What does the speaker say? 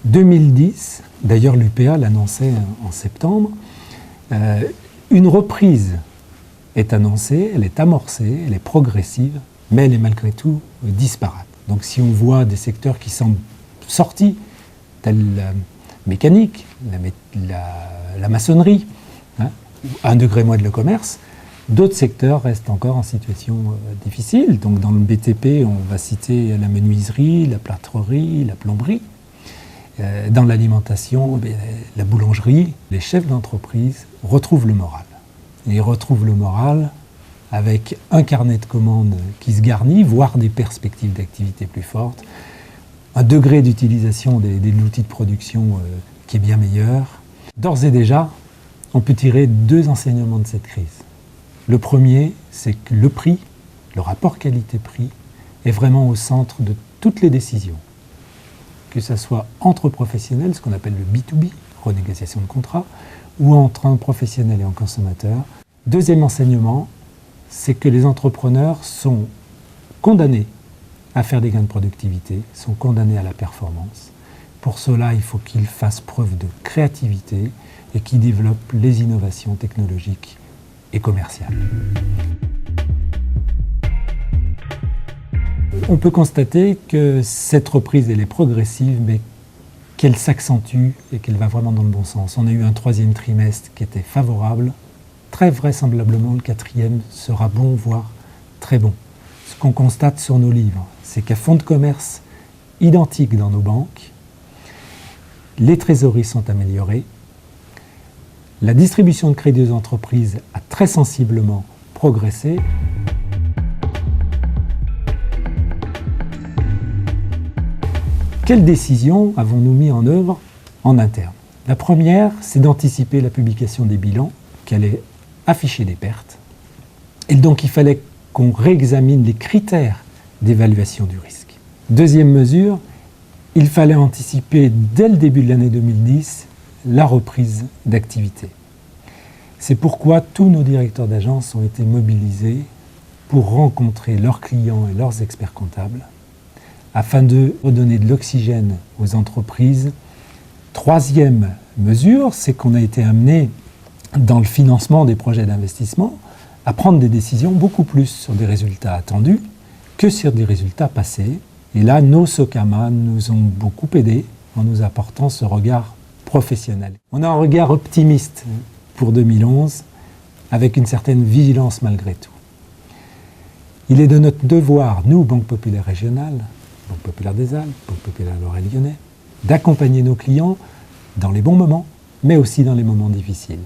2010, d'ailleurs l'UPA l'annonçait en septembre, une reprise est annoncée, elle est amorcée, elle est progressive, mais elle est malgré tout disparate. Donc si on voit des secteurs qui semblent sortis, tels la mécanique, la maçonnerie, hein, un degré moins de le commerce, d'autres secteurs restent encore en situation difficile. Donc dans le BTP, on va citer la menuiserie, la plâtrerie, la plomberie. Dans l'alimentation, la boulangerie. Les chefs d'entreprise retrouvent le moral. Et ils retrouvent le moral avec un carnet de commandes qui se garnit, voire des perspectives d'activité plus fortes, un degré d'utilisation de l'outil de production qui est bien meilleur. D'ores et déjà, on peut tirer deux enseignements de cette crise. Le premier, c'est que le prix, le rapport qualité-prix, est vraiment au centre de toutes les décisions. Que ce soit entre professionnels, ce qu'on appelle le B2B, renégociation de contrat, ou entre un professionnel et un consommateur. Deuxième enseignement, c'est que les entrepreneurs sont condamnés à faire des gains de productivité, sont condamnés à la performance. Pour cela, il faut qu'ils fassent preuve de créativité et qu'ils développent les innovations technologiques et commerciales. On peut constater que cette reprise, elle est progressive, mais qu'elle s'accentue et qu'elle va vraiment dans le bon sens. On a eu un troisième trimestre qui était favorable. Très vraisemblablement, le quatrième sera bon, voire très bon. Ce qu'on constate sur nos livres, c'est qu'à fonds de commerce identiques dans nos banques, les trésoreries sont améliorées, la distribution de crédit aux entreprises a très sensiblement progressé. Quelles décisions avons-nous mis en œuvre en interne? La première, c'est d'anticiper la publication des bilans, qui allait afficher des pertes. Et donc, il fallait qu'on réexamine les critères d'évaluation du risque. Deuxième mesure, il fallait anticiper dès le début de l'année 2010 la reprise d'activité. C'est pourquoi tous nos directeurs d'agence ont été mobilisés pour rencontrer leurs clients et leurs experts comptables afin de redonner de l'oxygène aux entreprises. Troisième mesure, c'est qu'on a été amené dans le financement des projets d'investissement à prendre des décisions beaucoup plus sur des résultats attendus que sur des résultats passés. Et là, nos SOCAMA nous ont beaucoup aidés en nous apportant ce regard professionnel. On a un regard optimiste pour 2011, avec une certaine vigilance malgré tout. Il est de notre devoir, nous, Banque Populaire Régionale, Banque Populaire des Alpes, Banque Populaire Lorraine-Lyonnais, d'accompagner nos clients dans les bons moments, mais aussi dans les moments difficiles.